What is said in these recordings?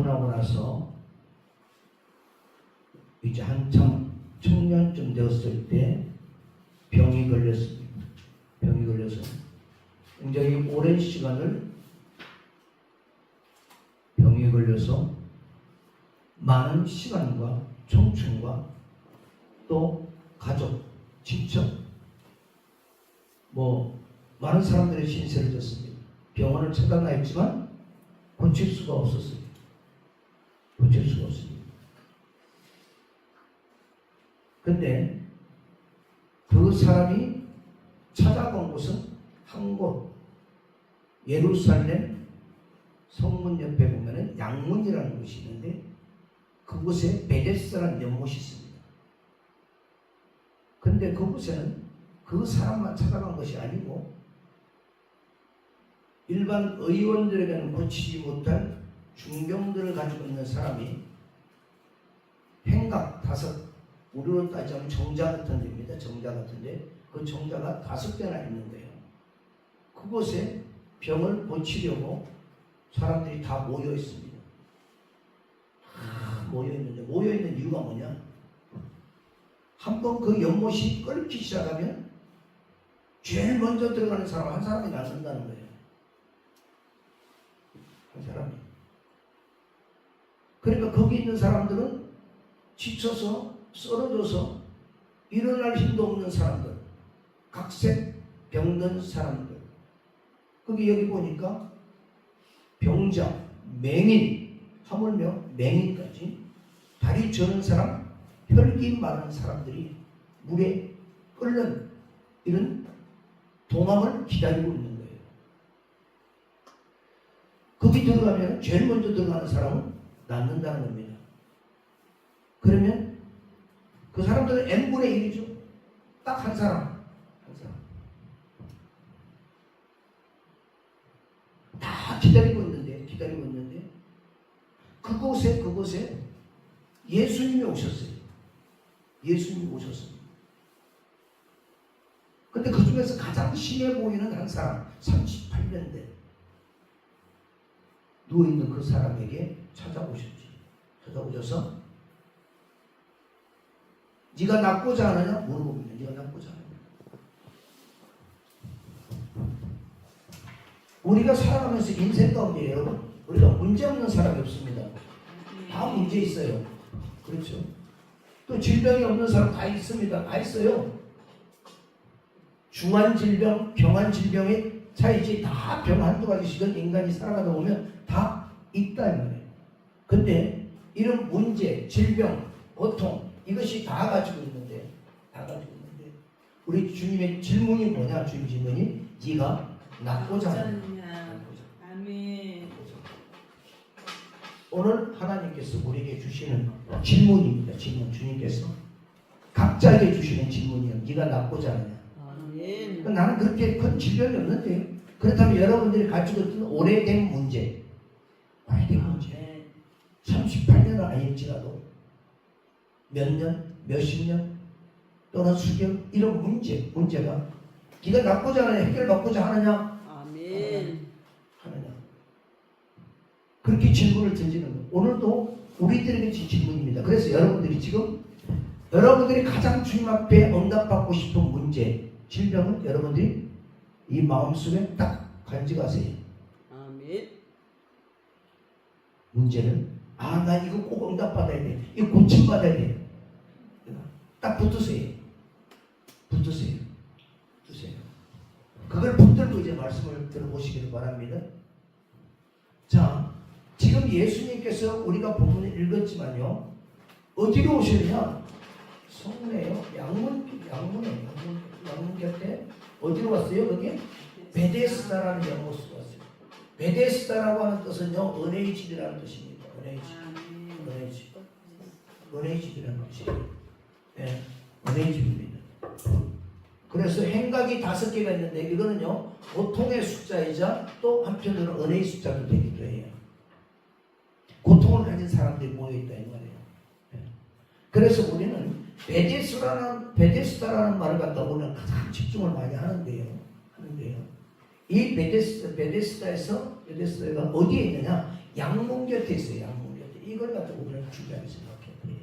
결혼하고 나서 이제 한참 청년쯤 되었을 때 병이 걸렸습니다. 병이 걸려서 굉장히 오랜 시간을 병이 걸려서 많은 시간과 청춘과 또 가족, 친척, 많은 사람들의 신세를 졌습니다. 병원을 찾아나 했지만 고칠 수가 없었어요. 고칠 수가 없습니다. 근데 그 사람이 찾아간 곳은 한 곳, 예루살렘 성문 옆에 보면은 양문이라는 곳이 있는데 그곳에 베데스다라는 연못이 있습니다. 근데 그곳에는 그 사람만 찾아간 것이 아니고 일반 의원들에게는 고치지 못할 중병들을 가지고 있는 사람이 행각 5, 우리로 따지면 정자 같은 데입니다. 정자 같은데 그 정자가 5개나 있는 거예요. 그곳에 병을 고치려고 사람들이 다 모여 있습니다. 모여 있는데 모여 있는 이유가 뭐냐? 한번 그 연못이 끓기 시작하면 제일 먼저 들어가는 사람 한 사람이 낫는다는 거예요. 한 사람이. 그러니까 거기 있는 사람들은 지쳐서 쓰러져서 일어날 힘도 없는 사람들, 각색 병든 사람들. 거기 여기 보니까 병자, 맹인, 하물며 맹인까지 다리 저는 사람, 혈기 많은 사람들이 물에 끓는 이런 동함을 기다리고 있는 거예요. 거기 들어가면 제일 먼저 들어가는 사람은 낫는다는 겁니다. 그러면 그 사람들은 n분의 1이죠. 딱 한 사람. 다 기다리고 있는데 그곳에 예수님이 오셨어요. 예수님이 오셨습니다. 근데 그 중에서 가장 심해 보이는 한 사람, 38년 된 누워있는 그 사람에게 찾아오셔서 네가 낫고자 하느냐? 물어봅니다. 네가 낫고자 하느냐? 우리가 살아가면서 인생 가운데 여러분, 우리가 문제 없는 사람이 없습니다. 다 문제 있어요. 그렇죠? 또 질병이 없는 사람 다 있습니다. 다 있어요. 중한 질병, 경한 질병의 차이지 다 병 한두 가지씩은 인간이 살아가다 보면 다 있다 이 말이에요. 근데 이런 문제, 질병, 고통 이것이 다 가지고 있는데 우리 주님의 질문이 뭐냐? 주님 질문이 네가 낫고자 하느냐? 아멘. 오늘 하나님께서 우리에게 주시는 질문입니다. 질문 주님께서 각자에게 주시는 질문이에요. 네가 낫고자 하느냐? 아멘. 나는 그렇게 큰 질병이 없는데요. 그렇다면 여러분들이 가지고 있는 오래된 문제 38년을 아닐지라도 몇 년, 몇십 년 또는 수개월 이런 문제가 네가 낫고자 하느냐, 해결받고자 하느냐? 아멘. 하느냐. 그렇게 질문을 던지는 거예요. 오늘도 우리들에게 질문입니다. 그래서 여러분들이 가장 주님 앞에 응답받고 싶은 문제, 질병은 여러분들이 이 마음속에 딱 간직하세요. 아멘. 문제는 나 이거 꼭 응답받아야 돼. 이거 고침받아야 돼. 딱 붙으세요. 그걸 붙들고 이제 말씀을 들어보시기를 바랍니다. 자, 지금 예수님께서 우리가 본문을 읽었지만요. 어디로 오시느냐? 성내요. 양문 곁에 어디로 왔어요? 거기 베데스다라는 연못으로 왔어요. 베데스다라고 하는 뜻은요, 은혜의 집이라는 뜻입니다. 은혜의 집이라는 뜻이에요. 네, 은혜의 집입니다. 그래서 행각이 5개가 있는데 이거는요, 고통의 숫자이자 또 한편으로는 은혜의 숫자도 되기도 해요. 고통을 가진 사람들이 모여있다 이 말이에요. 네. 그래서 우리는 베데스다라는 말을 갖다 우리는 가장 집중을 많이 하는데요. 이 베데스다가 어디에 있느냐? 양문 곁에 있어요. 양문 곁에. 이걸 가지고 우리는 중요하게 생각해야 돼요.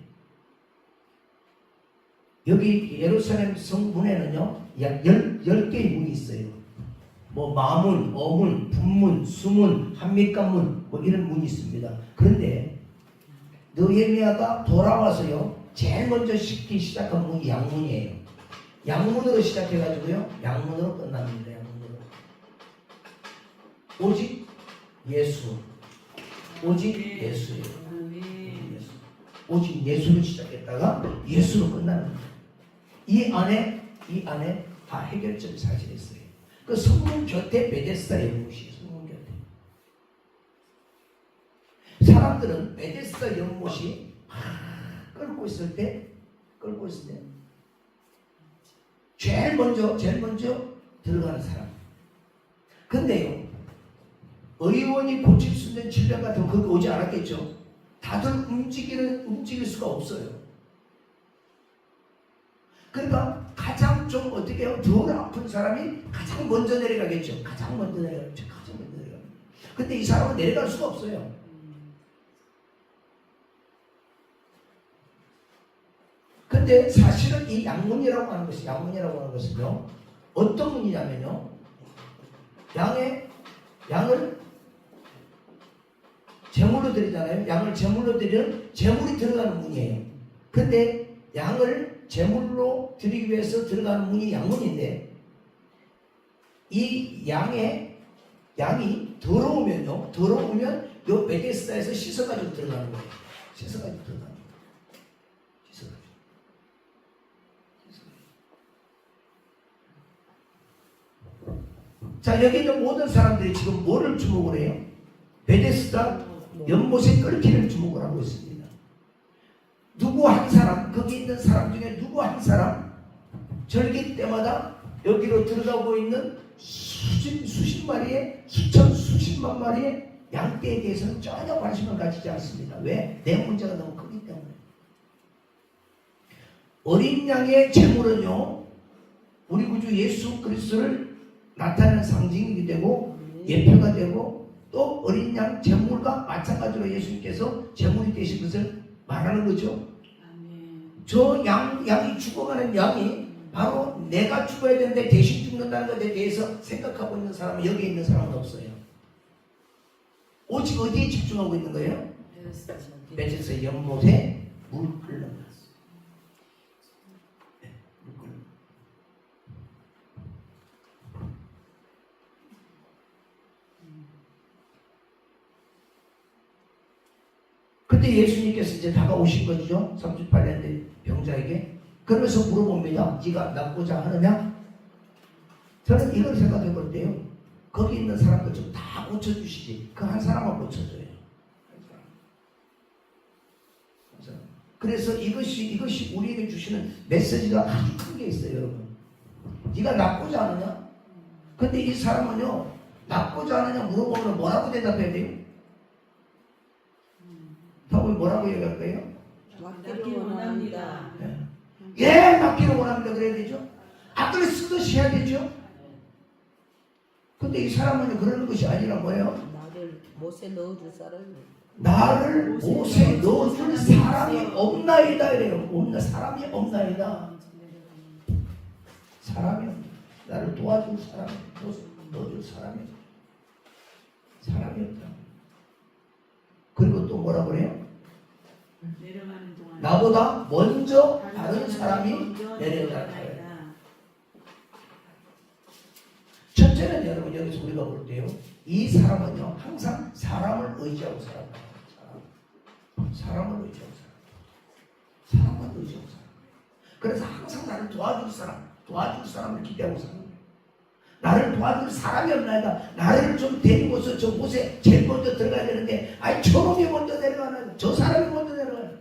여기 예루살렘 성문에는요, 약 10개의 문이 있어요. 뭐 마문, 어문, 분문, 수문, 한밑간문 뭐 이런 문이 있습니다. 그런데 느헤미야가 돌아와서요, 제일 먼저 싣기 시작한 문이 양문이에요. 양문으로 시작해가지고요, 양문으로 끝납니다. 양문으로. 오직 예수, 오직 예수예요. 오직 예수로 시작했다가 예수로 끝나는 거예요. 이 안에 다 해결점이 사실 있어요. 그 성문 곁에 베데스다 연못이에요. 성문 곁에. 사람들은 베데스다 연못이 끓고 있을 때 제일 먼저 들어가는 사람. 근데요, 의원이 고칠 수 있는 질병 같은 거 거기 오지 않았겠죠. 다들 움직일 수가 없어요. 그러니까 가장 좀 어떻게 해요? 덜 아픈 사람이 가장 먼저 내려가겠죠. 가장 먼저 내려가겠죠. 근데 이 사람은 내려갈 수가 없어요. 근데 사실은 이 양문이라고 하는 것은요, 어떤 문이냐면요, 양을 제물로 드리잖아요. 양을 제물로 드리는 제물이 들어가는 문이에요. 근데 양을 제물로 드리기 위해서 들어가는 문이 양문인데, 이 양이 더러우면 요 베데스다에서 씻어가지고 들어가는 거예요. 씻어가지고 들어가는 거예요. 자, 여기 있는 모든 사람들이 지금 뭐를 주목을 해요? 베데스다 연못의 끓기를 주목을 하고 있습니다. 누구 한 사람, 거기 있는 사람 중에 누구 한 사람, 절기 때마다 여기로 들어가고 있는 수십 마리의, 수십만 마리의 양떼에 대해서는 전혀 관심을 가지지 않습니다. 왜? 내 문제가 너무 크기 때문에. 어린 양의 제물은요, 우리 구주 예수 그리스도를 나타내는 상징이 되고 예표가 되고, 또 어린 양 제물과 마찬가지로 예수님께서 제물이 되신 것을 말하는 거죠. 저 양이 죽어가는 양이 바로 내가 죽어야 되는데 대신 죽는다는 것에 대해서 생각하고 있는 사람은 여기 있는 사람은 없어요. 오직 어디에 집중하고 있는 거예요? 베데스다 연못에 물 흘러갔어요. 근데 예수님께서 이제 다가오신 거죠. 38년 된 병자에게. 그러면서 물어봅니다. 네가 낫고자 하느냐? 저는 이걸 생각해 볼 때요, 거기 있는 사람들 좀 다 고쳐주시지, 그 한 사람만 고쳐줘요. 그래서 이것이 우리에게 주시는 메시지가 아주 큰 게 있어요, 여러분. 네가 낫고자 하느냐? 근데 이 사람은요, 낫고자 하느냐 물어보면 뭐라고 대답해야 돼요? 답을 뭐라고 얘기할 거예요? 맡기를 원합니다. 예, 맡기를 원합니다. 그래야 되죠? 아들 쓰듯이 해야 되죠? 근데 이 사람은 그러는 것이 아니라 뭐예요? 나를 못에 넣어줄 사람이. 나를 못에 넣어줄 사람이 없나이다 이래요. 사람이 없나이다. 사람이 없나. 나를 도와줄 사람이, 넣어줄 사람이 없다. 그리고 또 뭐라 그래요? 내려가는 동안 나보다 먼저 다른 사람이 내려가야. 첫째는 여러분, 여기서 우리가 볼 때요, 이 사람은요 항상 사람을 의지하고 살아요. 사람을 의지하고 살아요. 그래서 항상 나를 도와줄 사람을 기대하고 사는 거예요. 나를 도와줄 사람이 없나이다. 나를 좀 데리고서 저 곳에 제일 먼저 들어가야 되는데, 저놈이 먼저 내려가나, 저 사람이 먼저 내려가나.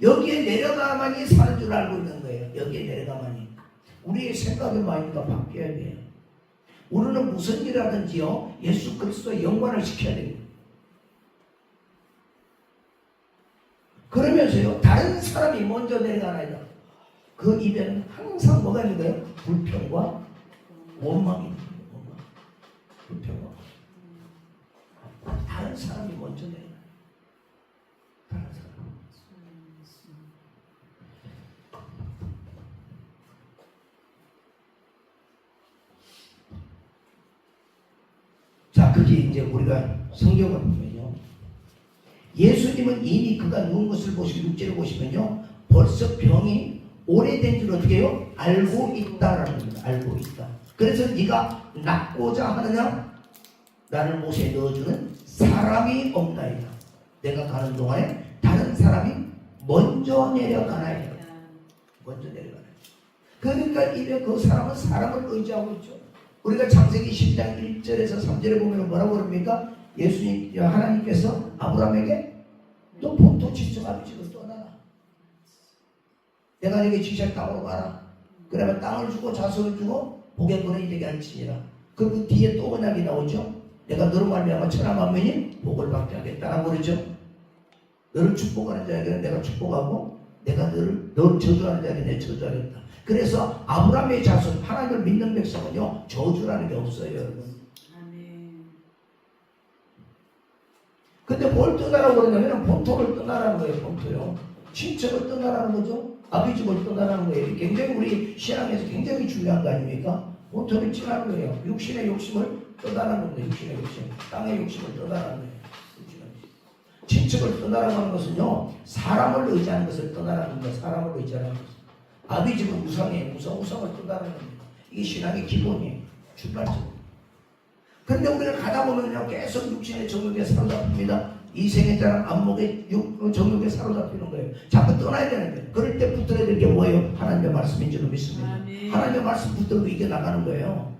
여기에 내려가만이 사는 줄 알고 있는 거예요. 여기에 내려가만이. 우리의 생각의 마인드가 바뀌어야 돼요. 우리는 무슨 일을 하든지요, 예수 그리스도의 영광을 시켜야 됩니다. 그러면서요, 다른 사람이 먼저 내려가나이다. 그 입에는 항상 뭐가 있는 거예요? 불평과 원망이 있는 거예요. 불평과 원망. 다른 사람이 먼저 내려가요. 특히 이제 우리가 성경을 보면요, 예수님은 이미 그가 누운 것을 보시고 육체를 보시면요, 벌써 병이 오래된 줄 어떻게 해요? 알고 있다라는 겁니다. 알고 있다. 그래서 네가 낫고자 하느냐? 나를 못에 넣어주는 사람이 없나이다. 내가 가는 동안에 다른 사람이 먼저 내려가나이다. 먼저 내려가나이다. 그러니까 이제 그 사람은 사람을 의지하고 있죠. 우리가 창세기 10장 1절에서 3절에 보면 뭐라고 그럽니까? 예수님, 하나님께서 아브라함에게 너 본토 친척 아비집을 떠나라. 내가 네게 지시할 땅으로 가라. 그러면 땅을 주고 자손을 주고 복의 근원이 되게 할지니라. 그 뒤에 또 언약이 나오죠. 내가 너로 말미암아 천하 만민이 복을 받게 하겠다라고 그러죠. 너를 축복하는 자에게는 내가 축복하고 내가 너를 저주하는 자에게 내가 저주하겠다. 그래서 아브라함의 자손, 하나님을 믿는 백성은요, 저주라는 게 없어요, 여러분. 아멘. 근데 뭘 떠나라고 그러냐면 본토를 떠나라는 거예요. 본토요. 친척을 떠나라는 거죠. 아비집을 떠나라는 거예요. 굉장히 우리 신앙에서 굉장히 중요한 거 아닙니까? 본토를 떠나는 거예요. 육신의 욕심을 떠나라는 거예요. 육신의 욕심. 땅의 욕심을 떠나라는 거예요. 친척을 떠나라고 하는 것은요, 사람을 의지하는 것을 떠나라는 거예요. 사람을 의지하는 것을. 아비집은 우상이에요. 우상을 떠나라는 겁니다. 이게 신앙의 기본이에요. 출발점. 근데 우리가 가다 보면요, 계속 육신의 정욕에 사로잡힙니다. 이생의 자랑 안목의 정욕에 사로잡히는 거예요. 자꾸 떠나야 되는 거예요. 그럴 때 붙들어야 될 게 뭐예요? 하나님의 말씀인 줄로 믿습니다. 아멘. 하나님의 말씀 붙들고 이겨나가는 거예요.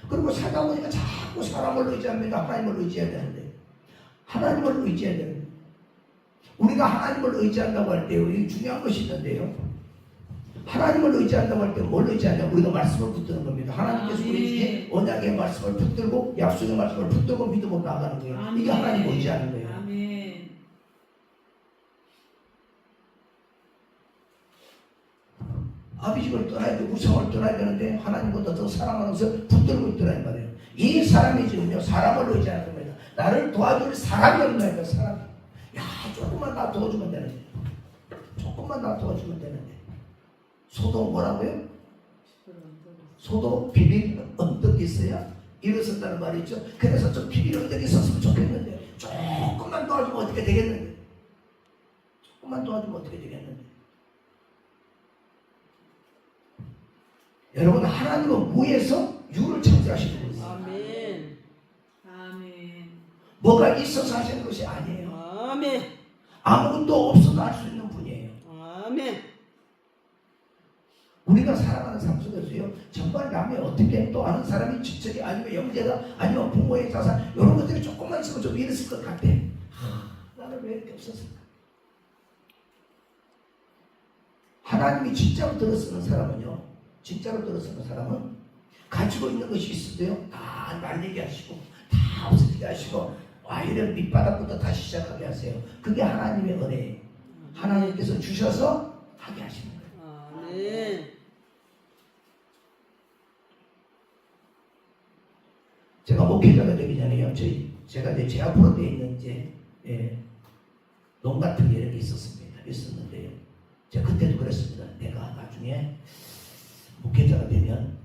그리고 살다 보니까 자꾸 사람을 의지합니다. 하나님을 의지해야 되는데, 하나님을 의지해야 되는데, 우리가 하나님을 의지한다고 할 때요, 이 중요한 것이 있는데요, 하나님을 의지한다고 할 때 뭘 의지하냐? 우리가 말씀을 붙드는 겁니다. 하나님께서 우리에게 언약의 말씀을 붙들고 약속의 말씀을 붙들고 믿음으로 나가는 거예요. 이게 하나님 의지하는 거예요. 아멘. 아비집을 떠나야 돼, 우상을 떠나야 되는데 하나님보다 더 사랑하는 것을 붙들고 있더란 말이에요. 이 사람이 지금요, 사람을 의지하는 겁니다. 나를 도와줄 사람이 없나요? 사람이. 야, 조금만 나 도와주면 되는데, 조금만 나 도와주면 되는데. 소도 뭐라고요? 소도 비빌 언덕이 있어야 일어선다는 말이죠. 그래서 좀 비빌 언덕이 있었으면 좋겠는데, 조금만 도와주면 어떻게 되겠는데, 조금만 도와주면 어떻게 되겠는데. 여러분, 하나님은 무에서 유를 창조하시는 거예요. 아멘. 아멘. 뭐가 있어서 하시는 것이 아니에요. 아멘. 아무것도 없어도 할 수 있는 분이에요. 아멘. 우리가 살아가는 삶 속에서요, 정말 남의 어떻게 또 아는 사람이 친척이 아니면 형제가 아니면 부모의 자산, 이런 것들이 조금만 있으면 좀 이랬을 것 같아. 나는 왜 이렇게 없었을까? 하나님이 진짜로 들어쓰는 사람은요, 진짜로 들어쓰는 사람은 가지고 있는 것이 있어도요, 다 날리게 하시고 다 없어지게 하시고 이런 밑바닥부터 다시 시작하게 하세요. 그게 하나님의 은혜예요. 하나님께서 주셔서 하게 하시는 거예요. 아멘. 제가 목회자가 되기 전에요, 제가 이제 제 앞으로 돼 있는 농 같은 게 이렇게 있었는데요. 제가 그때도 그랬습니다. 내가 나중에 목회자가 되면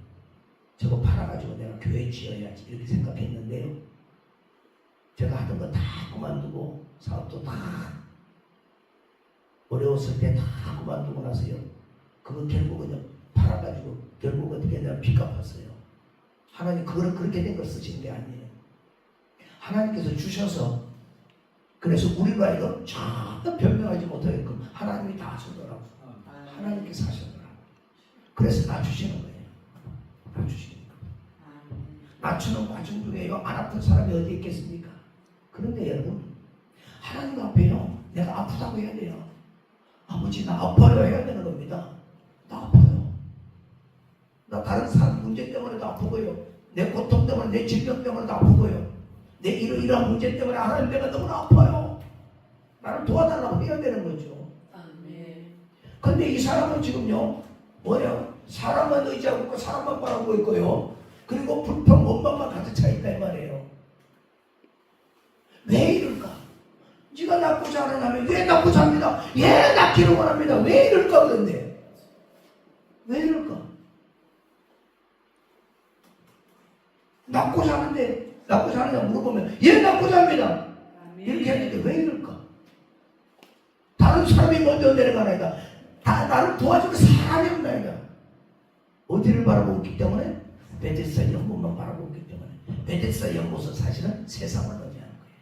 저거 팔아가지고 내가 교회 지어야지 이렇게 생각했는데요. 제가 하던 거 다 그만두고 사업도 다 어려웠을 때 다 그만두고 나서요. 그거 결국은요 팔아가지고 결국 어떻게 내가 빚 갚았어요. 하나님 그걸 그렇게 된 걸 쓰신 게 아니에요. 하나님께서 주셔서 그래서 우리로 하여금 전혀 변명하지 못하게끔 하나님이 다 하시더라고. 하나님께서 하시더라고. 그래서 낮추시는 거예요. 낮추시는 거예요. 낮추는 과정 중에요, 안 아픈 사람이 어디 있겠습니까? 그런데 여러분, 하나님 앞에요, 내가 아프다고 해야 돼요. 아버지 나 아파요 해야 되는 겁니다. 나 아파요. 나 다른 사람 문제 때문에도 아프고요, 내 고통 때문에, 내 질병 때문에도 아프고요, 내 이러한 문제 때문에 하나님 내가 너무나 아파요. 나를 도와달라고 해야 되는 거죠. 아멘. 근데 이 사람은 지금요, 뭐예요? 사람만 의지하고 있고 사람만 바라보고 있고요, 그리고 불평 원망만 가득 차 있다 이 말이에요. 왜 이럴까? 네가 낫고자 하느냐면 왜 낫고자 합니다. 예, 낫기를 원합니다. 왜 이럴까? 그런데 왜 이럴까? 낫고자 하는데 낳고자 하느냐 물어보면 예 낳고자 합니다. 아멘. 이렇게 했는데 왜 이럴까? 다른 사람이 먼저 내려가나이다. 다 나를 도와줄 사람이 없나이다. 어디를 바라보고 있기 때문에? 베데스다 연못만 바라보고 있기 때문에. 베데스다 연못은 사실은 세상을 의미하는 거예요.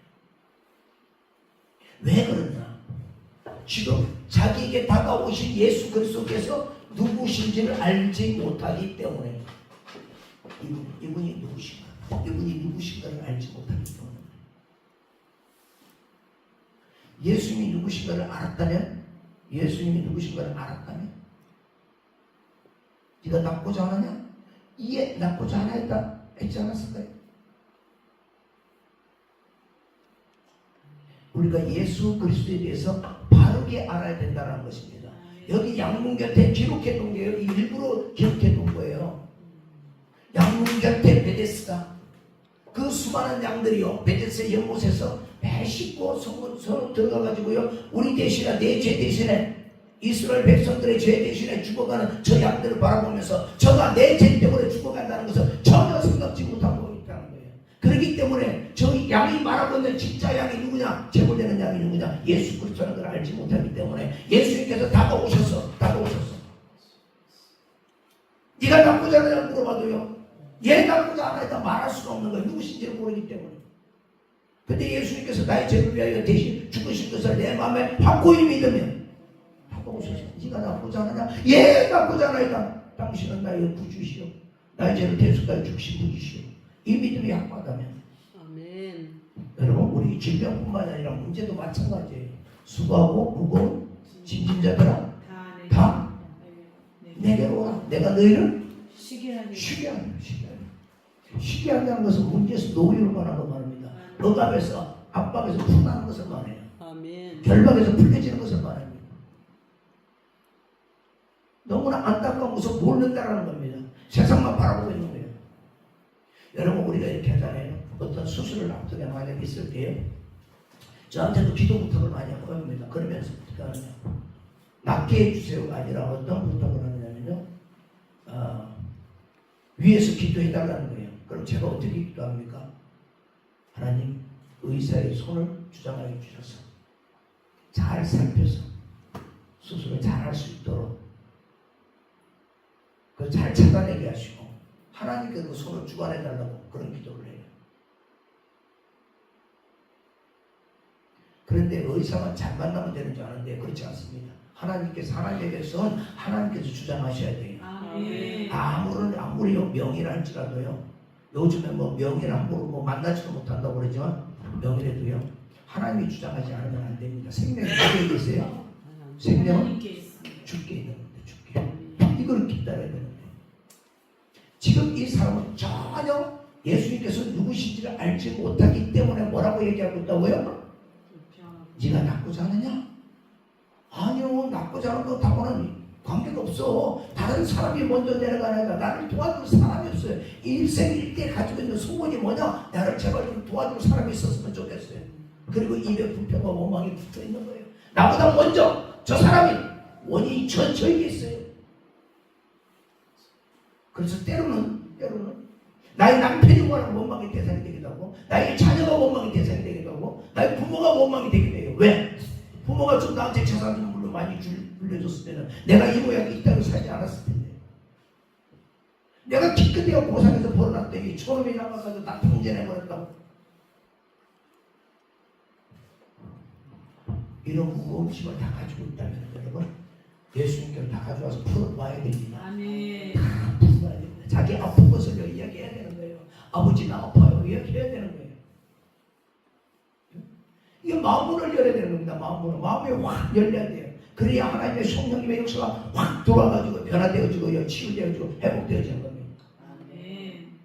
왜 그러냐? 지금 자기에게 다가오신 예수 그리스도께서 누구신지를 알지 못하기 때문에. 이분이 누구신가? 이분이 누구신가를 알지 못하기 때문에. 예수님이 누구신가를 알았다면, 예수님이 누구신가를 알았다면, 네가 낳고자 하느냐? 이에 낳고자 하나이다 했지 않았을까요? 우리가 예수 그리스도에 대해서 바르게 알아야 된다는 것입니다. 여기 양문 곁에 기록해 놓은 게 일부러 기록해 놓은 거예요. 양문 곁에 베데스다. 그 수많은 양들이요, 베데스다 연못에서 배 싣고 서로 들어가가지고요, 우리 대신에, 내 죄 대신에, 이스라엘 백성들의 죄 대신에 죽어가는 저 양들을 바라보면서 저가 내 죄 때문에 죽어간다는 것을 전혀 생각지 못하고 있다는 거예요. 그렇기 때문에 저 양이 말하고 있는 진짜 양이 누구냐, 제물되는 양이 누구냐, 예수 그리스도라는 걸 알지 못하기 때문에 예수님께서 다가오셨어. 네가 낳고자 하느냐 물어봐도요, 얘 낳고자 하나이다 말할 수가 없는 거예요. 누구신지를 모르기 때문에. 근데 예수님께서 나의 죄를 위하여 대신 죽으신 것을 내 마음에 확고히 믿으면 다가오셔서 네가 낳고자 하느냐? 예, 낳고자 하나이다. 당신은 나의 구주시오, 나의 죄를 대속하여 죽으신 분이시오. 이 믿음이 확고하다면, 아멘. 여러분, 우리 질병뿐만 아니라 문제도 마찬가지예요. 수고하고 무거운 짐진자들아 다 내게로 오라. 내가 너희를 쉬게 한다는 것은 문제에서 노유를 말하는 말입니다. 억압에서, 압박에서 풀어나는 것을 말해요. 아멘. 결박에서 풀려지는 것을 말합니다. 너무나 안타까운 것을 모른다라는 겁니다. 세상만 바라보고 있는 거예요. 여러분, 우리가 이렇게 하잖아요. 어떤 수술을 앞두게 만약에 있을 때요, 저한테도 기도 부탁을 많이 합니다. 그러면서 어떻게 하느냐, 낫게 해주세요가 아니라 어떤 부탁을 하느냐면요, 위에서 기도해달라는 거예요. 그럼 제가 어떻게 기도합니까? 하나님, 의사의 손을 주장하여 주셔서 잘 살펴서 수술을 잘 할 수 있도록 그걸 잘 찾아내게 하시고 하나님께 그 손을 주관해달라고 그런 기도를 해요. 그런데 의사만 잘 만나면 되는 줄 아는데 그렇지 않습니다. 하나님께서는 하나님께서 주장하셔야 돼요. 아멘. 아무리 명의를 할지라도요, 요즘에 뭐 명의를 함부로 뭐 만나지도 못한다고 그러지만 명의라도요, 하나님이 주장하지 않으면 안 됩니다. 생명이 어디에 계세요? 생명은 하나님께 있습니다. 죽게 있는 건데, 죽게. 이걸 기다려야 되는데, 지금 이 사람은 전혀 예수님께서 누구신지를 알지 못하기 때문에 뭐라고 얘기하고 있다고요? 네가 낳고자 하느냐? 아니요, 낳고자 하는 거 다고는 관계가 없어. 다른 사람이 먼저 내려가니까 나를 도와줄 사람이 없어요. 일생일대 가지고 있는 소원이 뭐냐? 나를 제발 좀 도와줄 사람이 있었으면 좋겠어요. 그리고 입에 불평과 원망이 붙어 있는 거예요. 나보다 먼저 저 사람이 원인이 저에게 있어요. 그래서 때로는 나의 남편이 원망의 대상이 되기도 하고, 나의 자녀가 원망의 대상이 되기도 하고, 나의 부모가 원망이 되기도 해요. 왜? 부모가 좀 나한테 재산 물론 많이 물려줬으면 내가 이 모양 이 땅을 살지 않았을 텐데, 내가 기껏해야 고상에서 벌어놨더니 처음에 나가서 나 통제해버렸다고. 이런 무거운 짐을 다 가지고 있다면 여러분, 예수님께로 다 가져와서 풀어놔야 됩니다. 아멘. 다 풀어놔야 됩니다. 자기 아픈 것을 이야기해야 되는 거예요. 아버지 나 아파요 이야기해야 되는 거예요. 이게 마음문을 열어야 되는 겁니다. 마음이 확 열려야 돼요. 그래야 하나님의 성령님의 역사가 확 돌아가지고 변화되어지고 치유되어지고 회복되어지는 겁니다. 아멘.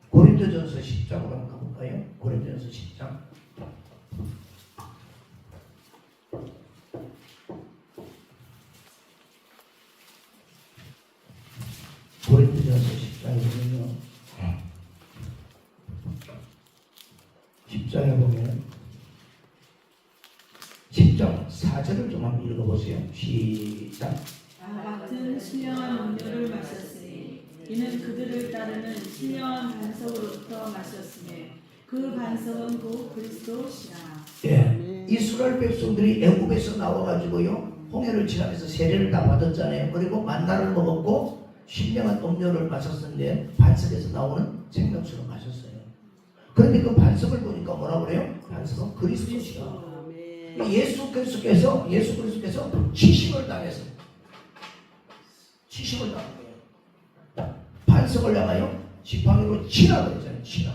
고린도전서 10장으로 한번 가볼까요? 고린도전서 10장. 고린도전서 10장에 보면 10장 4절을 좀 한번 읽어보세요. 시작. 같은 신령한 음료를 마셨으니 이는 그들을 따르는 신령한 반석으로부터 마셨으니 그 반석은 곧 그리스도시라. 예, 이스라엘 백성들이 애굽에서 나와가지고요 홍해를 지나면서 세례를 다 받았잖아요. 그리고 만나를 먹었고 신령한 음료를 마셨는데 반석에서 나오는 생명수를 마셨어요. 그런데 그 반석을 보니까 뭐라 그래요? 반석은 그리스도시라. 아멘. 예수 그리스도께서 치심을 당해서 치심을 당한 거예요. 반석을 향하여 지팡이로 치라 그랬잖아요. 치라.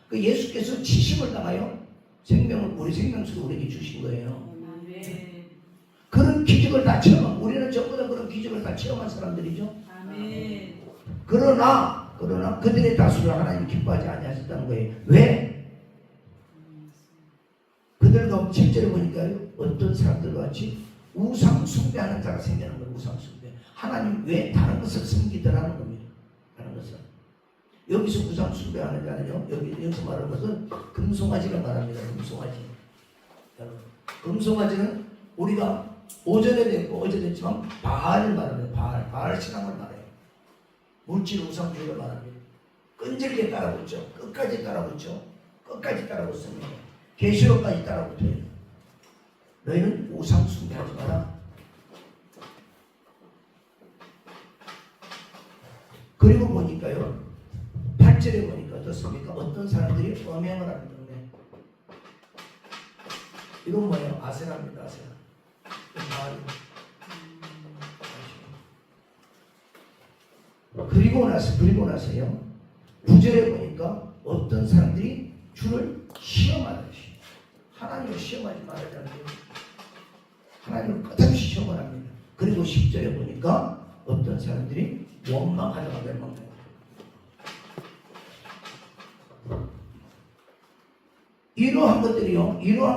그 예수께서 치심을 당하여 생명을 우리 생명수를 우리에게 주신 거예요. 아멘. 그런 기적을 다 체험한 우리는 전부 다 그런 기적을 다 체험한 사람들이죠. 아멘. 그러나 그들의 다수를 하나님 기뻐하지 아니하셨다는 거예요. 왜? 그들과 실제로 보니까요 어떤 사람들과 같이 우상 숭배하는 자가 생기는 거예요. 우상 숭배. 하나님 왜 다른 것을 섬기더라는 겁니다. 다른 것을. 여기서 우상 숭배하는 자는요 여기서 말하는 것은 금송아지를 말합니다. 금송아지. 여러분, 금송아지는 우리가 오전에도 했고 어제도 했지만 바알을 말합니다. 바알 신앙을 말해요. 물질 우상주의를 말합니다. 끈질기게 따라붙죠. 끝까지 따라붙죠. 끝까지 따라붙습니다. 계시록까지 따라붙어요. 너희는 우상 숭배하지 마라. 그리고 보니까요 8절에 보니까 어떻습니까? 어떤 사람들이 범행을 합니다. 이건 뭐예요? 아세라입니다. 아세라. 그리고 나서요 9절에 보니까 어떤 사람들이 주를 시험하는 것이 하나님을 시험하지 말아야 하는 거예요. 하나님을 끝없이 시험을 합니다. 그리고 10절에 보니까 어떤 사람들이 원망하다가 멸망해요. 이러한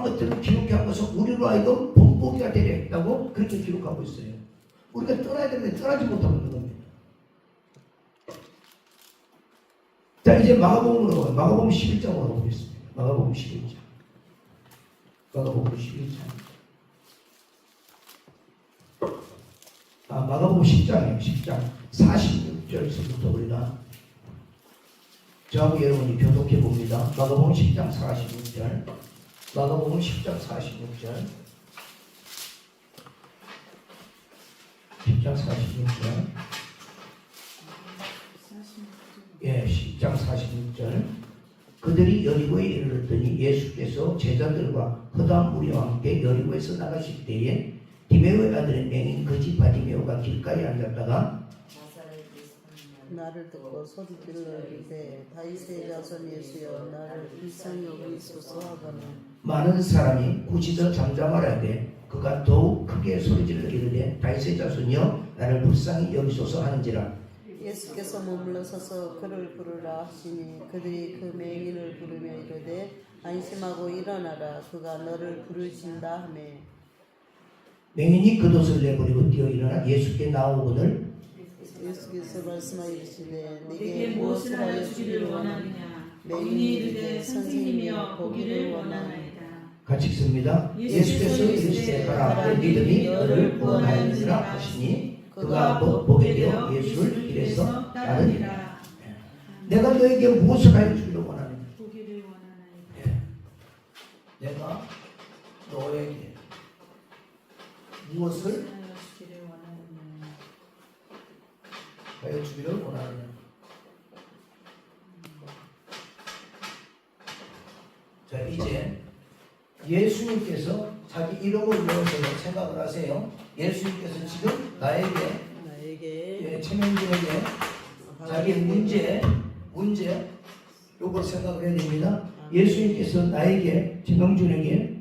것들을 기록한 것은 우리로 하여금 본보기가 되려 했다고 그렇게 기록하고 있어요. 우리가 떠나야 되는데 떠나지 못하고 있는 겁니다. 자, 이제 마가복음으로 가요. 마가복음 11장으로 가보겠습니다. 마가복음 11장. 마가복음 11장. 마가복음 10장이에요. 10장. 46절부터 우리가 저하고 여러분이 교독해 봅니다. 마가복음 10장 46절. 마가복음 10장 46절. 10장 46절. 예, 10장 46절. 그들이 여리고에 이르렀더니 예수께서 제자들과 허다한 무리와 함께 여리고에서 나가실 때에 디메오의 아들인 맹인 거지 바디메오가 길가에 앉았다가 나를 듣고 소리 질러 이르되 다윗의 자손 예수여 나를 불쌍히 여기소서 하거늘 많은 사람이 굳이더 잠잠하라 되 그가 더욱 크게 소리질러 이르되 다윗의 자손이여 나를 불쌍히 여기소서 하는지라. 예수께서 머물러 서서 그를 부르라 하시니 그들이 그 맹인을 부르며 이르되 안심하고 일어나라 그가 너를 부르신다 하며 맹인이 겉옷을 내버리고 뛰어 일어나 예수께 나오거늘 예수께서 말씀하시되 내게 무엇을 하여 주기를 원하느냐. 맹인이 이르되 선생님이여 보기를 원하나이다. 같이 읽습니다. 예수께서 이르시되 가라 내 믿음이 너를 구원하였느니라 하시니 그가 보게 되어 예수를 길에서 따르니라. 내가 너에게 무엇을 하여 주기를 원하느냐. 보기를 원하나이다. 내가 너에게 무엇을 하여 주기를 원하느냐. 하여 주기를 원하느냐. 자, 이제 예수님께서 자기 이름을 외워서 생각을 하세요. 예수님께서 지금 나에게 최명준에게 자기 문제 요걸 생각을 해야 됩니다. 예수님께서 나에게 최명준에게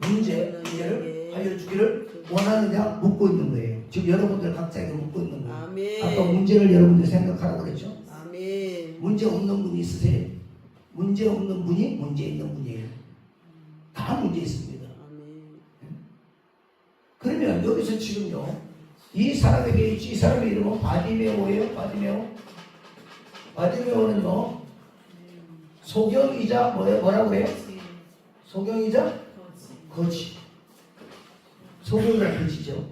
문제를 하여 주기를 원하느냐 묻고 있는 거예요. 지금 여러분들 각자에게 묻고 있는 거예요. 아멘. 아까 문제를 여러분들 생각하라고 그랬죠. 아멘. 문제 없는 분 있으세요? 문제 없는 분이 문제 있는 분이에요. 다 문제 있습니다. 아멘. 그러면 여기서 지금요 이 사람에게 이 사람의 이름은 바디메오예요. 바디메오는요 소경이자 뭐라고 해요? 소경이자 거지. 소경이란 거지죠.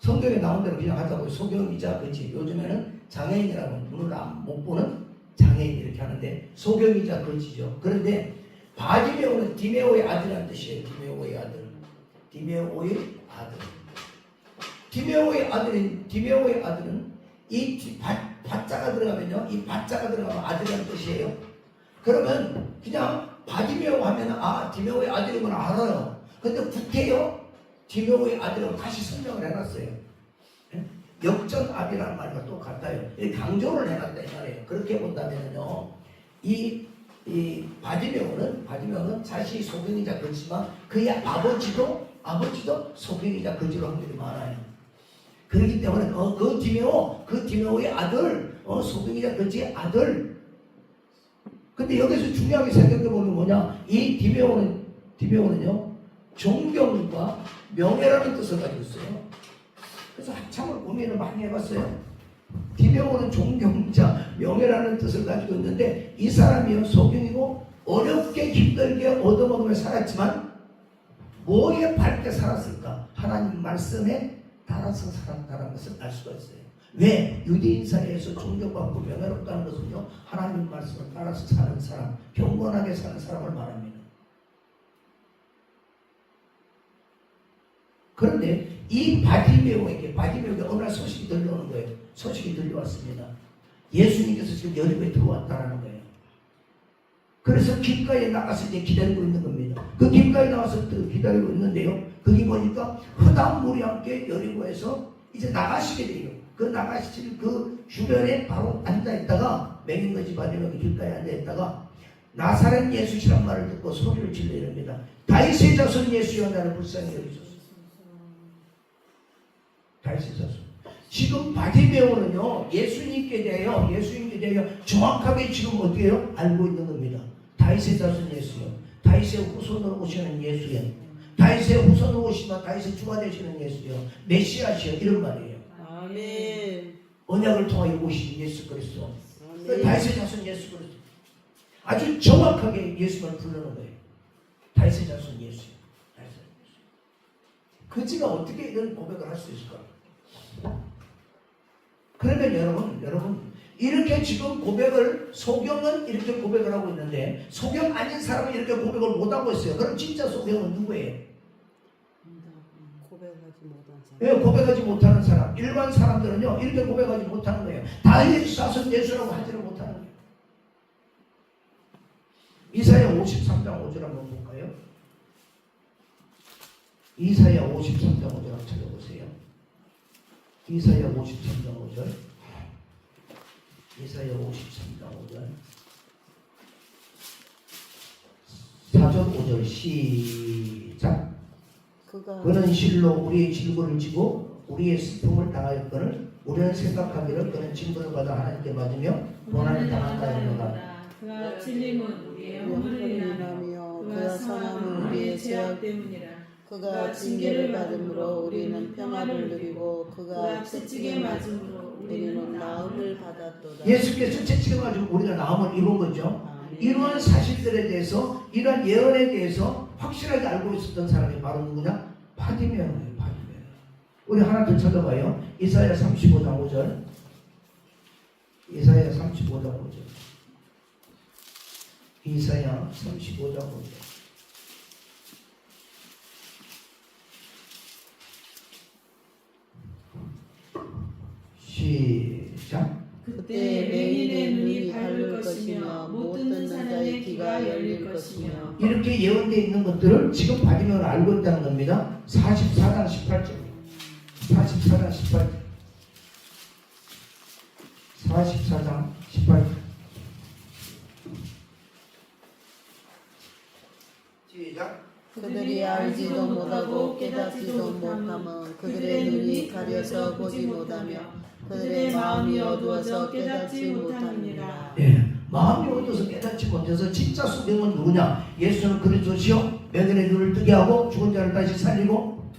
성경에 나온 대로 그냥 하자고 소경이자 그지. 요즘에는 장애인이라고 눈을 못 보는 장애인 이렇게 하는데 소경이자 그지죠. 그런데 바디메오는 디메오의 아들이라는 뜻이에요. 디메오의 아들. 디메오의 아들. 디메오의 아들은 이 바자가 들어가면요. 이 바자가 들어가면 아들이라는 뜻이에요. 그러면 그냥 바디메오 하면 디메오의 아들이구나 알아요. 근데 구태여 디메오의 아들이라고 다시 설명을 해놨어요. 역전압이라는 말과 똑같아요. 강조를 해놨다 이 말이에요. 그렇게 본다면요, 이 바디메오는 자신이 소경이자 그지만 그의 아버지도 소경이자 그지로 확률이 많아요. 그렇기 때문에 그 디메오의 아들, 소경이자 그지의 아들. 근데 여기서 중요하게 생각해 보면 뭐냐? 이 디메오는요 존경과 명예라는 뜻을 가지고 있어요. 그래서 한참을 고민을 많이 해봤어요. 디메오는 존경자, 명예라는 뜻을 가지고 있는데 이 사람이요 소경이고 어렵게 힘들게 얻어먹으며 살았지만 뭐에 밝게 살았을까? 하나님 말씀에 따라서 살았다는 것을 알 수가 있어요. 왜? 유대인 사이에서 존경받고 명예롭다는 것은요 하나님 말씀을 따라서 사는 사람, 경건하게 사는 사람을 말합니다. 그런데 이 바디메오에게 어느 날 소식이 들려오는 거예요. 소식이 들려왔습니다. 예수님께서 지금 여리고에 들어왔다는 거예요. 그래서 길가에 나가서 이제 기다리고 있는 겁니다. 그 길가에 나와서 기다리고 있는데요. 거기 보니까 흑암 물이 함께 여리고에서 이제 나가시게 돼요. 그 나가실 그 주변에 바로 앉아있다가 맹인거지 바디메오 길가에 앉아있다가 나사렛 예수시란 말을 듣고 소리를 질러 이럽니다. 다윗의 자손 예수여 나를 불쌍히 여기소서. 다윗의 자손. 지금 바디메오는요 예수님께 대하여 정확하게 지금 어떻게 해요? 알고 있는 겁니다. 다윗의 자손 예수요, 다윗의 후손으로 오시는 예수요, 다윗의 후손으로 오시면 다윗의 주가 되시는 예수요, 메시아시요, 이런 말이에요. 아멘. 언약을 통하여 오신 예수 그리스도, 아멘. 다윗의 자손 예수 그리스도. 아주 정확하게 예수를 부르는 거예요. 다윗의 자손 예수요. 그지가 어떻게 이런 고백을 할 수 있을까? 그러면 여러분 이렇게 지금 소경은 이렇게 고백을 하고 있는데 소경 아닌 사람은 이렇게 고백을 못하고 있어요. 그럼 진짜 소경은 누구예요? 고백하지 못한 사람. 예, 고백하지 못하는 사람. 일반 사람들은요 이렇게 고백하지 못하는 거예요. 다윗의 자손 예수라고 하지를 못하는 거예요. 이사야 53장 5절 한번 볼까요? 이사야 53장 5절 한번 찾아보세요. 이사야 53장 5절. 이사야 53장 5절. 4절 5절 시작. 그는 실로 우리의 질고를 지고 우리의 슬픔을 당하였거늘 우리는 생각하기를 그는 징벌을 받아 하나님께 맞으며 고난을 당한다 하노라. 그가 찔림은 우리의 허물을 인하며 그가 상함은 우리의 죄악 때문이라. 그가 징계를 받음으로 우리는 평화를 누리고 그가 채찍에 맞음으로 우리는 나음을 받았도다. 예수께서 채찍에 맞으면 우리가 나음을 이룬 거죠. 아멘. 이러한 사실들에 대해서 이러한 예언에 대해서 확실하게 알고 있었던 사람이 바로 누구냐? 바디메오예요. 바디메오. 우리 하나 더 찾아봐요. 이사야 35장 5절. 이사야 35장 5절. 이사야 35장 5절. 시작. 그때 맹인의 눈이 밝을 것이며 못 듣는 사람의 귀가 열릴 것이며. 이렇게 예언되어 있는 것들을 지금 바디메오는 알고 있다는 겁니다. 44장 18절. 44장 18절. 44장 18절. 시작. 그들이 알지도 못하고 깨닫지도 못하면 그들의 눈이 가려서 보지 못하며 그들의 마음이 어두워서 깨닫지 못합니다. 예, 마음이 어두워서 깨닫지 못해서 진짜 소경은 누구냐? 예수는 그리스도시요 맹인의 눈을 뜨게 하고 죽은 자를 다시 살리고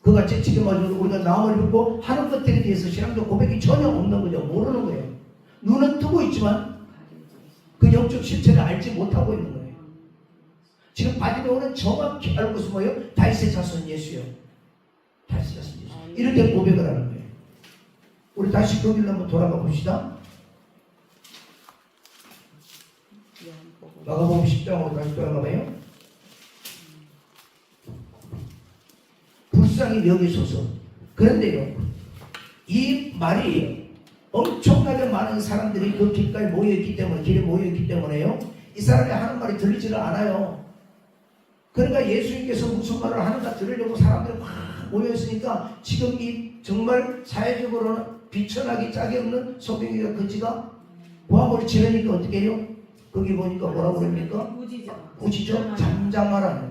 그가 채찍에 맞으면 우리가 나음을 입고 하는 것들에 대해서 신앙적 고백이 전혀 없는 거죠. 모르는 거예요. 눈은 뜨고 있지만 그 영적 실체를 알지 못하고 있는 거예요. 지금 바디메오는 정확히 알고 있으면 뭐예요? 다윗의 자손 예수요. 다윗의 자손 예수. 이렇게 고백을 하는 거예요. 우리 다시 거기로 한번 돌아가 봅시다. 마가복음 10장으로 다시 돌아가 봐요. 불쌍히 여기소서. 그런데요, 이 말이 엄청나게 많은 사람들이 그 길가에 모여있기 때문에, 길에 모여있기 때문에요, 이 사람이 하는 말이 들리지를 않아요. 그러니까 예수님께서 무슨 말을 하는가 들으려고 사람들이 확 모여있으니까 지금 이 정말 사회적으로는 비천하기 짝이 없는 소경이가 그지가 고함을 지르니까 어떻게 해요? 거기 보니까 뭐라고 그럽니까? 꾸짖어? 잠잠하라.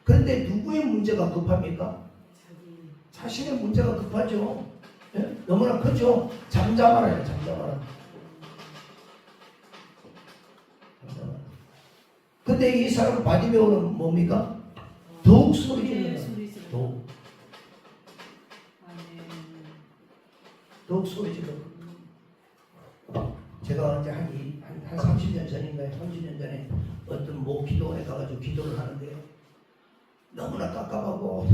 그런데 누구의 문제가 급합니까? 자신의 문제가 급하죠. 예? 너무나 크죠. 잠잠하라. 근데 이 사람 바디메오는 뭡니까? 더욱 소리 지르는 거예요. 더욱 소리 지르는 거예요. 제가 이제 한 30년 전인가요? 30년 전에 어떤 기도원에 가가지고 기도를 하는데요. 너무나 깝깝하고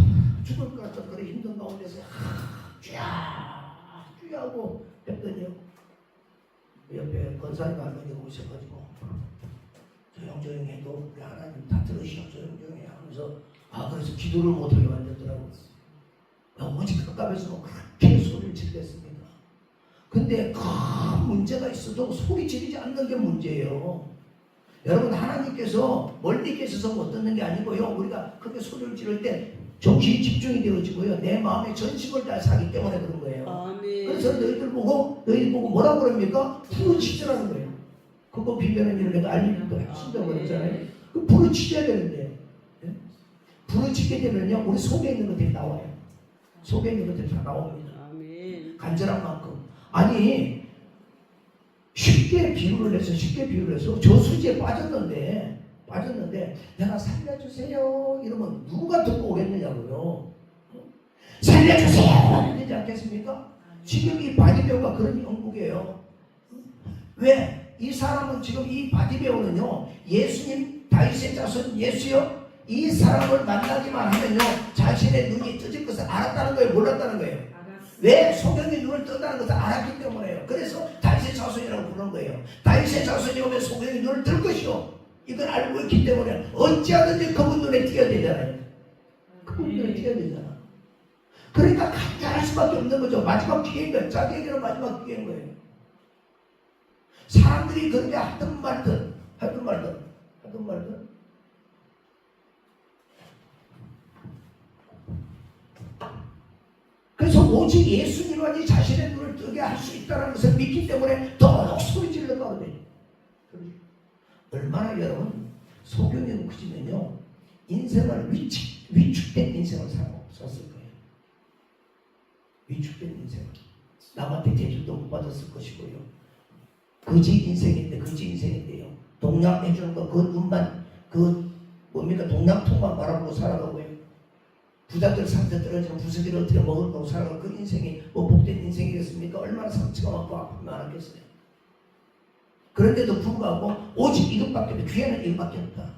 죽을 것 같은 그런 힘든 가운데서 쥐하고 했더니요. 옆에 권사님 할머니가 오셔가지고 조용조용히 해도 우리 하나님 다 들으시오. 조용조용히 하면서 그래서 기도를 못하게 만들더라고요. 너무 깝깝해서 그렇게 소리를 지르겠습니다. 근데 큰 문제가 있어도 소리 지르지 않는 게 문제예요. 여러분, 하나님께서 멀리 계셔서 못 듣는 게 아니고요, 우리가 그렇게 소리를 지를 때 정신이 집중이 되어지고요, 내 마음에 전심을 다해서 하기 때문에 그런 거예요. 아멘. 그래서 너희들 보고 뭐라고 그럽니까? 부르짖으라는 거예요. 그거 비변은 이렇게 알리니까 신다고 그러잖아요. 그 부르짖어야 되는데, 예? 부르짖게 되면요, 우리 속에 있는 것들이 나와요. 속에 있는 것들이 다 나옵니다. 아멘. 간절한 만큼. 아니, 쉽게 비유를 해서 저수지에 빠졌는데 내가 살려주세요 이러면 누가 듣고 오겠느냐고요. 살려주세요 되지 않겠습니까? 지금 이 바디메오가 그런 영국이에요. 왜? 이 사람은 지금 이 바디메오는요, 예수님 다윗의 자손 예수요, 이 사람을 만나기만 하면요 자신의 눈이 뜨질 것을 알았다는 거예요, 몰랐다는 거예요? 왜? 소경이 눈을 뜬다는 것을 알았기 때문에요. 그래서 다윗의 자손이라고 부르는 거예요. 다윗의 자손이 오면 소경이 눈을 뜰 것이요, 이걸 알고 있기 때문에 어찌하든지 그분 눈에 띄어야 되잖아요. 그분 눈에 띄어야 되잖아. 그러니까 간절할 수밖에 없는 거죠. 마지막 기회인 거예요. 자기에게는 마지막 기회인 거예요. 사람들이 그렇게 하든 말든 그래서 오직 예수님만이 자신의 눈을 뜨게 할 수 있다는 것을 믿기 때문에 더욱 소리 질렀다고. 얼마나 여러분 소경이 크시면요, 인생을 위축된 인생을 살았을 거예요. 위축된 인생을 남한테 대접도 못 받았을 것이고요. 거지 인생인데요. 동양 해주는 거 그 눈만 동양통만 바라보고 살아가고요. 부자들 상태 떨어지는 부서기를 어떻게 먹을 거고 살아가고 그 인생이 복된 인생이겠습니까? 얼마나 상처가 많고 아픔이 많았겠어요. 그런데도 불구하고 오직 이것밖에 없다. 귀에는 이것밖에 없다.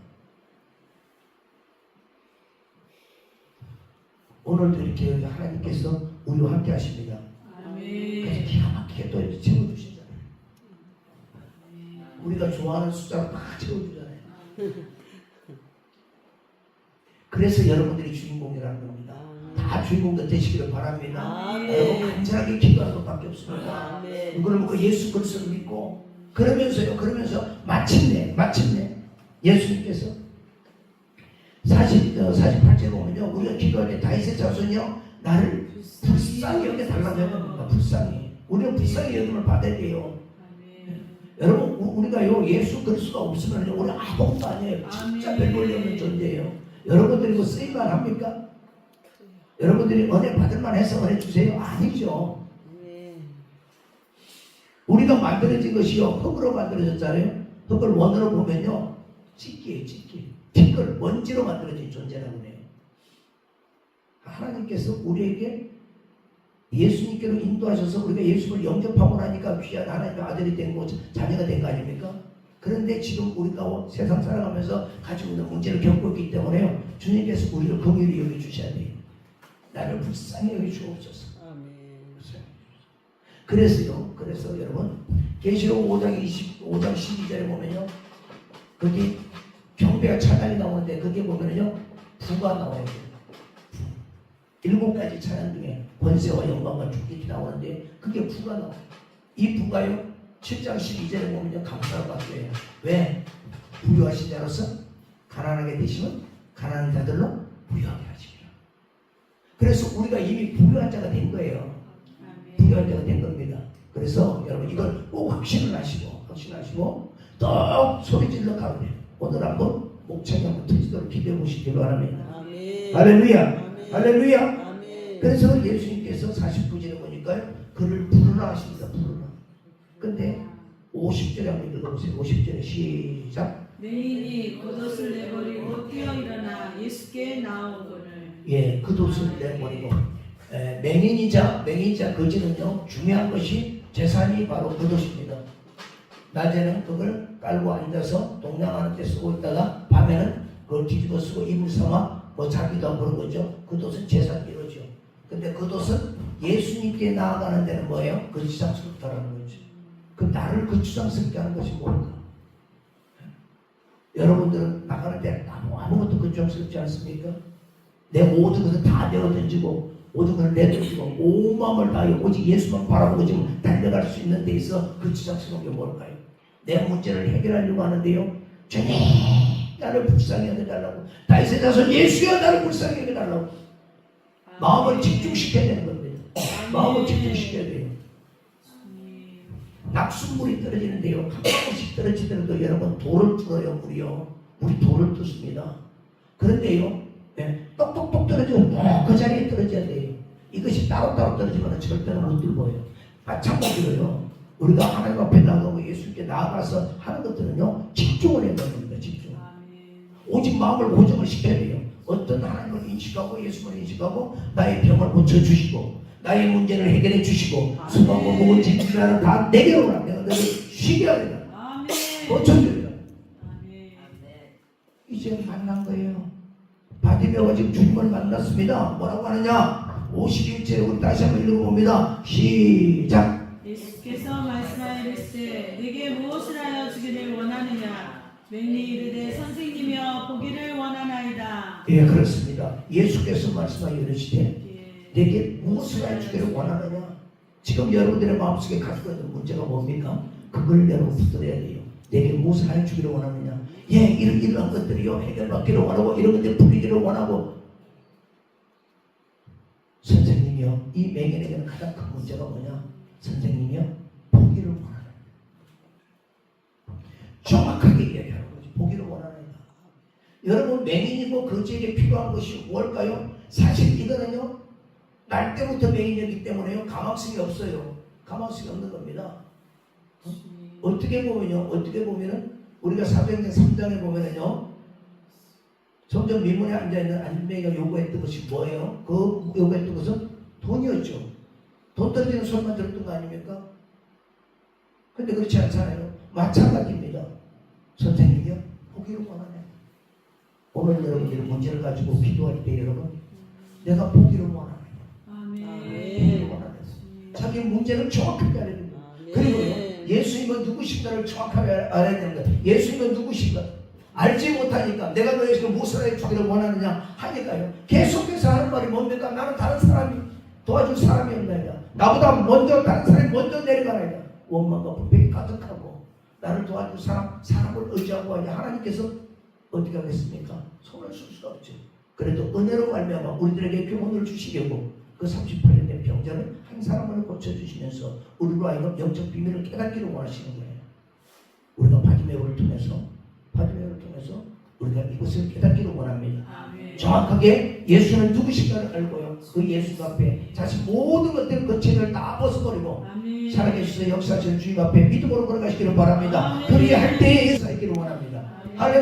오늘도 이렇게 하나님께서 우리와 함께 하십니다. 그래서 기가 막히게 또 이렇게 채워주시잖아요. 우리가 좋아하는 숫자로 다 채워주잖아요. 그래서 여러분들이 주인공이라는 겁니다. 다 주인공도 되시기를 바랍니다. 여러분 간절하게 기도하는 것밖에 없습니다. 이걸 먹고 예수 그리스도를 믿고 그러면서 마침내 예수님께서 48절에 보면요, 우리가 기도할 때 다윗의 자손이요 나를 불쌍히 여겨달라고 합니다. 불쌍히. 우리는 불쌍히 여김을 받아야 돼요. 여러분, 우리가요 예수 그리스도가 없으면 우리 아무것도 아니에요. 진짜 별 볼일 없는 존재예요. 여러분들이 뭐 쓰임만 합니까? 여러분들이 은혜 받을만 해서 은혜 주세요? 아니죠. 우리가 만들어진 것이요 흙으로 만들어졌잖아요. 흙을 원으로 보면요 찢기예요. 티끌, 먼지로 만들어진 존재라고 해요. 하나님께서 우리에게 예수님께로 인도하셔서 우리가 예수를 영접하고 나니까 귀한 하나님의 아들이 된 거, 자녀가 된 거 아닙니까? 그런데 지금 우리가 세상 살아가면서 가지고 있는 문제를 겪고 있기 때문에요. 주님께서 우리를 긍휼히 여겨주셔야 돼요. 나를 불쌍히 여겨주옵소서. 그래서요. 그래서 여러분 계시록 5장 12절에 보면요. 거기 경배와 찬양이 나오는데 거기에 보면요. 부가 나와요. 7가지 찬양 중에 권세와 영광과 주께 나오는데 그게 부가 나와요. 이 부가요. 7장 12절에 보면요. 감사를 받고요. 왜? 부유하신 자로서 가난하게 되시면 가난한 자들로 부유하게 하시리라. 그래서 우리가 이미 부유한 자가 된 거예요. 부유한 자가 된 겁니다. 그래서 여러분 이걸 꼭 확신을 하시고 또 소리질러 가면 오늘 한번 목청이 한번 터지도록 기대해 보시기 바랍니다. 아멘. 할렐루야. 아멘. 할렐루야. 아멘. 그래서 예수님께서 49절에 보니까요. 그를 부르라 하십니다. 부르라. 근데 50절에 한번 읽어보세요. 50절에 시작. 맹인이 겉옷을 내버리고 뛰어 일어나 예수께 나오거늘. 예, 겉옷을 내버리고 맹인이자 거지는요. 중요한 것이 재산이 바로 겉옷입니다. 낮에는 그걸 깔고 앉아서 동냥하는 데 쓰고 있다가 밤에는 그걸 뒤집어 쓰고 이불 삼아 뭐 자기도 하고 그런 거죠. 겉옷은 재산이로죠. 근데 겉옷은 예수님께 나아가는 데는 뭐예요? 거추장스럽다라는 거죠. 그 나를 거추장스럽게 하는 것이 뭘까? 여러분들은 나가는 데 아무것도 거추장스럽지 않습니까? 내 모든 것을 다 내어던지고 모든 것을 내던지고 온 마음을 다해 오직 예수만 바라보고 지금 달려갈 수 있는 데 있어 거추장스러운 게 뭘까요? 내 문제를 해결하려고 하는데요. 주님 나를 불쌍히 여겨달라고. 다윗의 자손 예수여 나를 불쌍히 여겨달라고. 마음을 집중시켜야 되는 겁니다. 마음을 집중시켜야 돼요. 낙순물이 떨어지는데요. 한 방울씩 떨어지더라도 여러분 돌을 뚫어요. 물이 돌을 뚫습니다. 그런데요. 똑똑똑 떨어지면 그 자리에 떨어져야 돼요. 이것이 따로따로 떨어지면 절대로 못 들고요. 마찬가지로요. 우리가 하나님 앞에 나가고 예수께 나아가서 하는 것들은요. 집중을 해야 됩니다. 집중. 오직 마음을 고정을 시켜야 돼요. 어떤 하나님을 인식하고 예수를 인식하고 나의 병을 고쳐주시고 나의 문제를 해결해 주시고 수고하고 무거운 짐들을 다 내게로 오라. 내가 너를 쉬게 하리라. 고쳐주리라. 이제 만난 거예요. 바디메오가 지금 주님을 만났습니다. 뭐라고 하느냐? 51절에 우리 다시 한번 읽어봅니다. 시작. 예수께서 말씀하시되 네게 무엇을 하여 주기를 원하느냐? 맹인이 이르되 선생님이여 보기를 원하나이다. 예, 그렇습니다. 예수께서 말씀하여 이르시되 내게 무엇을 하여 주기를 원하느냐? 지금 여러분들의 마음속에 가지고 있는 문제가 뭡니까? 그걸 여러분 붙들어야 돼요. 내게 무엇을 하여 주기를 원하느냐? 예, 이런 것들이요 해결받기를 원하고 이런 것들 풀리기를 원하고. 선생님이요, 이 맹인에게는 가장 큰 문제가 뭐냐? 선생님이요, 보기를 원하는. 정확하게 이야기하는 거지. 보기를 원하는. 여러분 맹인이고 거지에게 필요한 것이 뭘까요? 사실 이거는요 날 때부터 맹인이기 때문에요 가망성이 없어요. 가망성이 없는 겁니다. 어떻게 보면은 우리가 사도행전 3장에 보면은요 점점 민문에 앉아있는 안진뱅이가 요구했던 것이 뭐예요? 그 요구했던 것은 돈이었죠. 돈 떨어지는 소리만 들었던 거 아닙니까? 근데 그렇지 않잖아요. 마찬가지입니다. 선생님이요 보기를 원하네. 오늘 여러분들이 문제를 가지고 기도할 때 여러분 내가 보기를 원하네. 보기를 원하네. 자기 문제를 정확하게 알아야 됩니다. 그리고요 예수님은 누구신가를 정확하게 알아야 됩니다. 예수님은 누구신가 알지 못하니까 내가 너에게 무엇을 해주기를 원하느냐 하니까요 계속해서 하는 말이 뭡니까? 나는 다른 사람이 도와줄 사람이 없나이다. 나보다 먼저 다른 사람이 먼저 내려가나이다. 원망과 불평이 가득하고 나를 도와줄 사람을 의지하고 하냐. 하나님께서 어떻게 하겠습니까? 손을 쓸 수가 없죠. 그래도 은혜로 말미암아 우리들에게 교훈을 주시려고 그 38년 된 병자를 한 사람을 고쳐주시면서 우리로 하여금 영적 비밀을 깨닫기를 원하시는 거예요. 우리가 바디메오를 통해서 우리가 이것을 깨닫기를 원합니다. 아멘. 정확하게 예수는 누구신가를 알고요. 그 예수 앞에 자신 모든 것들 그 죄를 다 벗어버리고 살아계셔서 역사하시는 주님 앞에 믿음으로 걸어가시기를 바랍니다. 그리할 때에 예수 알기를 원합니다.